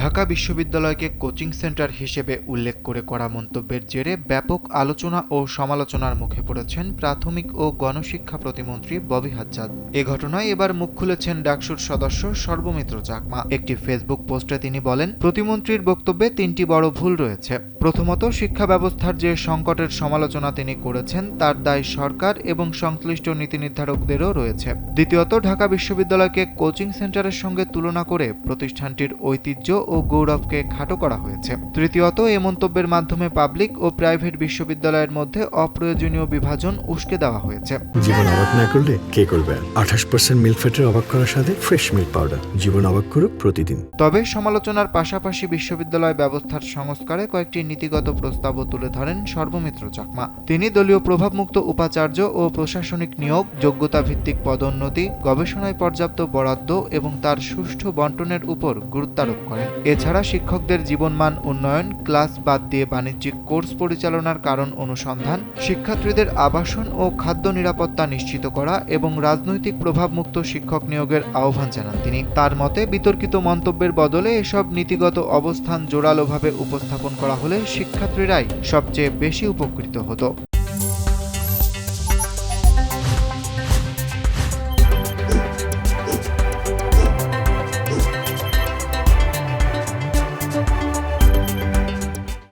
ঢাকা বিশ্ববিদ্যালয়কে coaching centre হিসেবে উল্লেখ করে করা মন্তব্যের জেরে ব্যাপক আলোচনা ও সমালোচনার মুখে পড়েছেন প্রাথমিক ও গণশিক্ষা প্রতিমন্ত্রী ববি হাজ্জাদ। এ ঘটনায় এবার মুখ খুলেছেন ডাকসুর সদস্য সর্বমিত্র চাকমা। একটি ফেসবুক পোস্টে তিনি বলেন, প্রতিমন্ত্রীর বক্তব্যে তিনটি বড় ভুল রয়েছে। প্রথমত, শিক্ষা ব্যবস্থার যে সংকটের সমালোচনা তিনি করেছেন তার দায় সরকার এবং সংশ্লিষ্ট নীতি নির্ধারকদেরও রয়েছে। দ্বিতীয়ত, ঢাকা বিশ্ববিদ্যালয়কে কোচিং সেন্টারের সঙ্গে তুলনা করে প্রতিষ্ঠানটির ঐতিহ্য ও গৌরবকে খাটো করা হয়েছে। তৃতীয়ত, এ মন্তব্যের মাধ্যমে পাবলিক ও প্রাইভেট বিশ্ববিদ্যালয়ের মধ্যে অপ্রয়োজনীয় বিভাজন উস্কে দেওয়া হয়েছে। জীবন অবাক না করলে কে করবে? 28% মিল্ক ফ্যাটের অবাক করার সাথে ফ্রেশ মিল্ক পাউডার। জীবন অবাক করুক প্রতিদিন। তবে সমালোচনার পাশাপাশি বিশ্ববিদ্যালয় ব্যবস্থার সংস্কারে কয়েকটি নীতিগত প্রস্তাবও তুলে ধরেন সর্বমিত্র চাকমা। তিনি দলীয় প্রভাবমুক্ত উপাচার্য ও প্রশাসনিক নিয়োগ, যোগ্যতা ভিত্তিক পদোন্নতি, গবেষণায় পর্যাপ্ত বরাদ্দ এবং তার সুষ্ঠু বণ্টনের উপর গুরুত্বারোপ করেন। এছাড়া শিক্ষকদের জীবনমান উন্নয়ন, ক্লাস বাদ দিয়ে বাণিজ্যিক কোর্স পরিচালনার কারণ অনুসন্ধান, শিক্ষার্থীদের আবাসন ও খাদ্য নিরাপত্তা নিশ্চিত করা এবং রাজনৈতিক প্রভাবমুক্ত শিক্ষক নিয়োগের আহ্বান জানান তিনি। তার মতে, বিতর্কিত মন্তব্যের বদলে এসব নীতিগত অবস্থান জোরালোভাবে উপস্থাপন করা হলে শিক্ষার্থীরাই সবচেয়ে বেশি উপকৃত হতো।